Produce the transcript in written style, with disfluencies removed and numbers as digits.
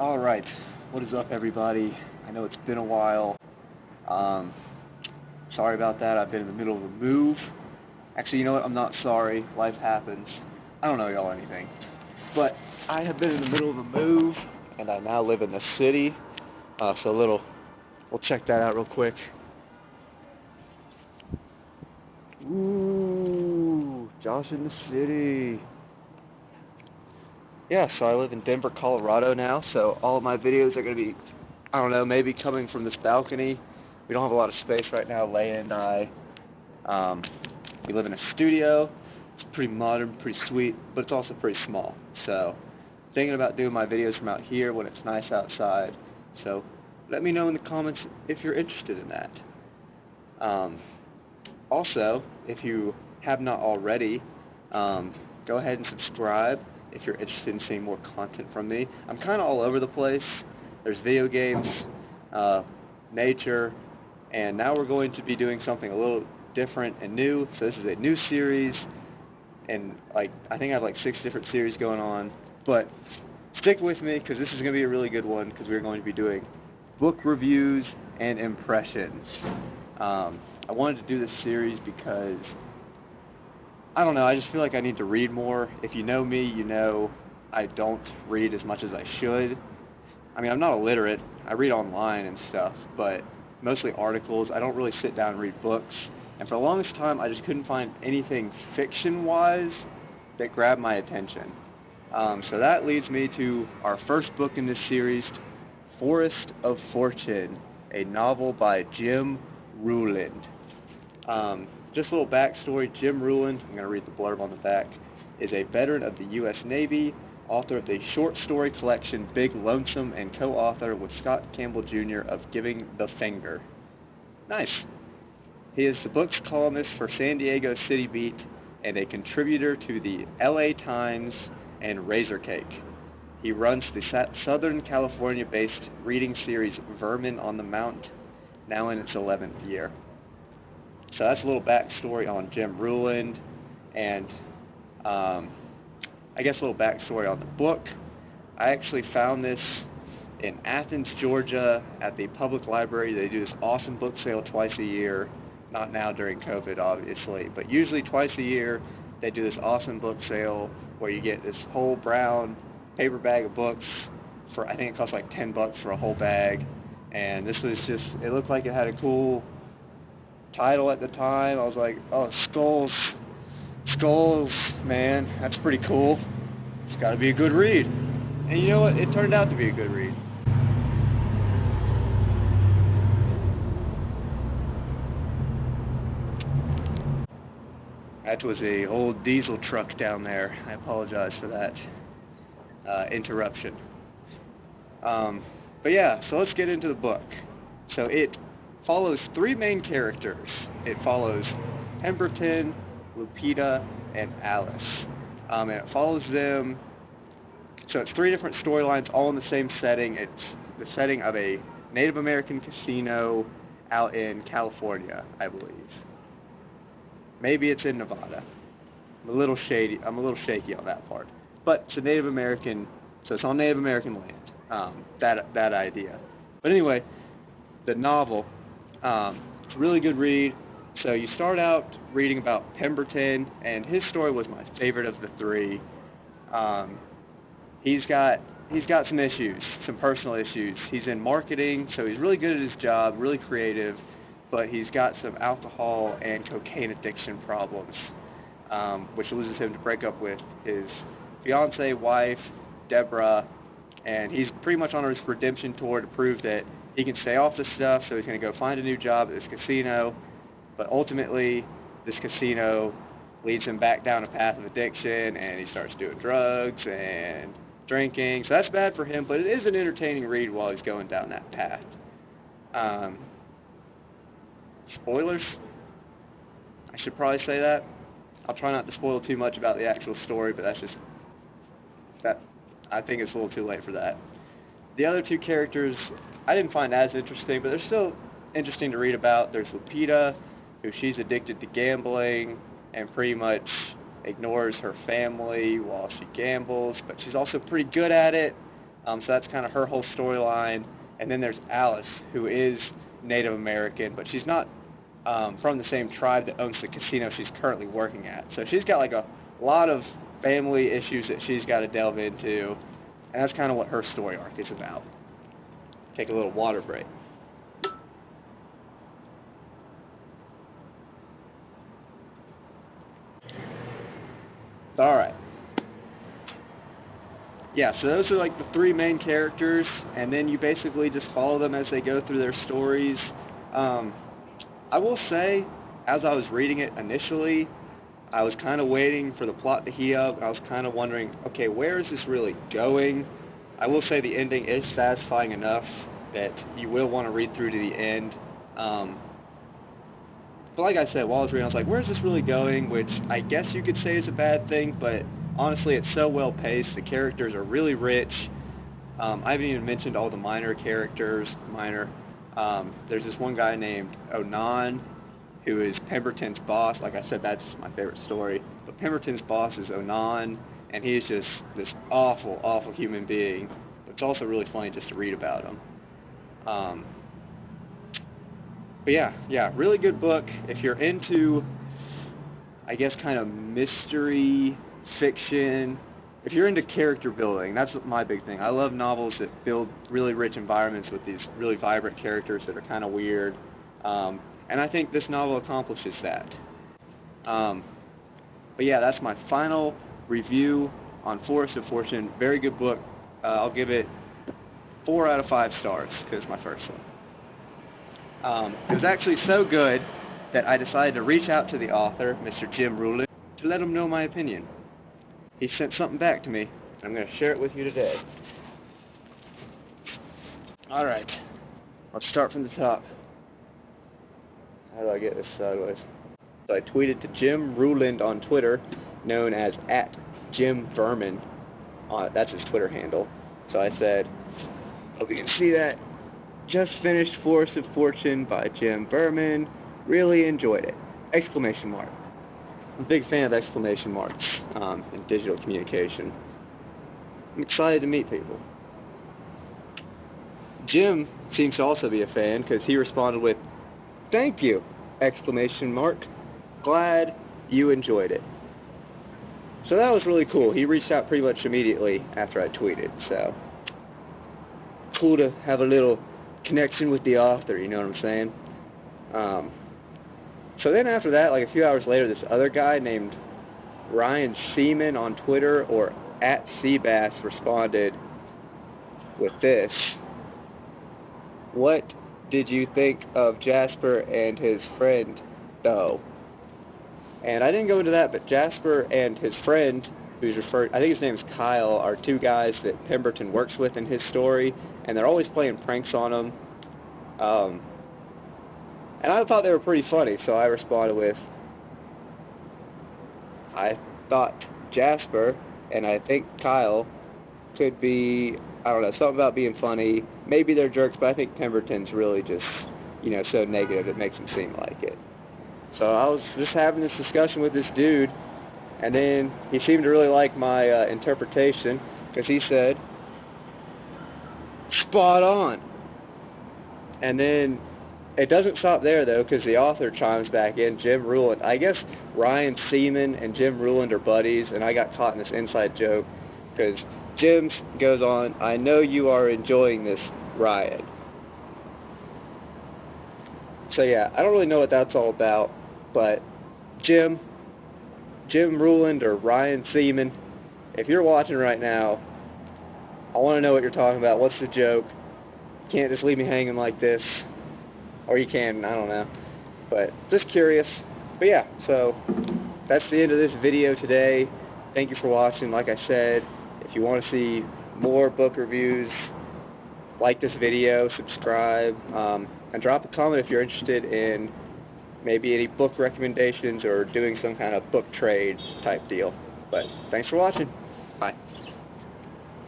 All right, what is up, everybody? I know it's been a while. Um, Sorry about that. I've been in the middle of a move. Actually, you know what? I'm not sorry. Life happens. I don't know y'all anything, but I have been in the middle of a move, and I now live in the city. We'll check that out real quick. Ooh, Josh in the city. Yeah, so I live in Denver, Colorado now. So all of my videos are gonna be, I don't know, maybe coming from this balcony. We don't have a lot of space right now, Leia and I. Um, we live in a studio. It's pretty modern, pretty sweet, but it's also pretty small. So thinking about doing my videos from out here when it's nice outside. So let me know in the comments if you're interested in that. Um, Also, if you have not already, go ahead and subscribe if you're interested in seeing more content from me. I'm kind of all over the place. There's video games, uh, nature, and now we're going to be doing something a little different and new. So this is a new series, and I think I have like 6 different series going on. But stick with me because this is going to be a really good one because we're going to be doing book reviews and impressions. I wanted to do this series because I don't know, I just feel like I need to read more. If you know me, you know I don't read as much as I should. I mean, I'm not illiterate. I read online and stuff, but mostly articles. I don't really sit down and read books. And for the longest time, I just couldn't find anything fiction-wise that grabbed my attention. So that leads me to our first book in this series, Forest of Fortune, a novel by Jim Ruland. Just a little backstory. Jim Ruland, I'm going to read the blurb on the back, is a veteran of the U.S. Navy, author of the short story collection Big Lonesome, and co-author with Scott Campbell Jr. of Giving the Finger. Nice. He is the book's columnist for San Diego City Beat and a contributor to the L.A. Times and Razor Cake. He runs the Southern California-based reading series Vermin on the Mount, now in its 11th year. So that's a little backstory on Jim Ruland, and I guess a little backstory on the book. I actually found this in Athens, Georgia, at the public library. They do this awesome book sale twice a year. Not now during COVID, obviously, but usually twice a year they do this awesome book sale where you get this whole brown paper bag of books for, I think it costs like $10 for a whole bag. And this was just, it looked like it had a cool title at the time. I was like, oh, skulls, man, that's pretty cool. It's got to be a good read. And you know what? It turned out to be a good read. That was a old diesel truck down there. I apologize for that interruption. But yeah, so let's get into the book. So it follows 3 main characters. It follows Pemberton, Lupita, and Alice. And it follows them, so it's 3 different storylines all in the same setting. It's the setting of a Native American casino out in California, I believe. Maybe it's in Nevada. I'm a little shaky on that part. But it's a Native American, so it's on Native American land, that idea. But anyway, the novel, it's a really good read. So you start out reading about Pemberton, and his story was my favorite of the 3. He's got some issues, some personal issues. He's in marketing, so he's really good at his job, really creative, but he's got some alcohol and cocaine addiction problems, which loses him to break up with his fiancee, wife, Deborah, and he's pretty much on his redemption tour to prove that he can stay off this stuff, so he's going to go find a new job at this casino, but ultimately this casino leads him back down a path of addiction, and he starts doing drugs and drinking, so that's bad for him, but it is an entertaining read while he's going down that path. Spoilers? I should probably say that. I'll try not to spoil too much about the actual story, but I think it's a little too late for that. The other 2 characters I didn't find as interesting, but they're still interesting to read about. There's Lupita, who she's addicted to gambling and pretty much ignores her family while she gambles, but she's also pretty good at it. So that's kind of her whole storyline. And then there's Alice, who is Native American, but she's not from the same tribe that owns the casino she's currently working at. So she's got like a lot of family issues that she's got to delve into, and that's kind of what her story arc is about. Take a little water break. All right. Yeah, so those are like the three main characters, and then you basically just follow them as they go through their stories. I will say, as I was reading it initially, I was kind of waiting for the plot to heat up. I was kind of wondering, okay, where is this really going? I will say the ending is satisfying enough that you will want to read through to the end. But like I said, while I was reading, I was like, where's this really going? Which I guess you could say is a bad thing, but honestly, it's so well paced. The characters are really rich. I haven't even mentioned all the minor characters. There's this one guy named Onan, who is Pemberton's boss. Like I said, that's my favorite story. But Pemberton's boss is Onan, and he's just this awful, awful human being. But it's also really funny just to read about him. But yeah, really good book. If you're into, I guess, kind of mystery fiction, if you're into character building, that's my big thing. I love novels that build really rich environments with these really vibrant characters that are kind of weird. And I think this novel accomplishes that. But yeah, that's my final review on Forest of Fortune. Very good book. I'll give it 4 out of 5 stars because it's my first one. It was actually so good that I decided to reach out to the author, Mr. Jim Rulin, to let him know my opinion. He sent something back to me, and I'm going to share it with you today. All right, let's start from the top. How do I get this sideways? So I tweeted to Jim Ruland on Twitter, known as @JimVerman. That's his Twitter handle. So I said, hope you can see that. Just finished Forest of Fortune by Jim Berman. Really enjoyed it! Exclamation mark. I'm a big fan of exclamation marks in digital communication. I'm excited to meet people. Jim seems to also be a fan because he responded with, "Thank you!" Exclamation mark. Glad you enjoyed it. So that was really cool. He reached out pretty much immediately after I tweeted. So cool to have a little connection with the author, you know what I'm saying? So then after that, like a few hours later, this other guy named Ryan Seaman on Twitter, or @Seabass, responded with this. What did you think of Jasper and his friend, though? And I didn't go into that, but Jasper and his friend, who's referred, I think his name is Kyle, are two guys that Pemberton works with in his story, and they're always playing pranks on him. And I thought they were pretty funny, so I responded with, I thought Jasper and I think Kyle could be, I don't know, something about being funny. Maybe they're jerks, but I think Pemberton's really just, so negative it makes him seem like it. So I was just having this discussion with this dude, and then he seemed to really like my interpretation, because he said, spot on. And then it doesn't stop there, though, because the author chimes back in, Jim Ruland. I guess Ryan Seaman and Jim Ruland are buddies, and I got caught in this inside joke, because Jim goes on, I know you are enjoying this, Ryan. So yeah, I don't really know what that's all about, but Jim Ruland or Ryan Seaman, if you're watching right now, I want to know what you're talking about. What's the joke? You can't just leave me hanging like this. Or you can, I don't know. But just curious. But yeah, so that's the end of this video today. Thank you for watching. Like I said, if you want to see more book reviews, like this video, subscribe, and drop a comment if you're interested in maybe any book recommendations or doing some kind of book trade type deal. But thanks for watching.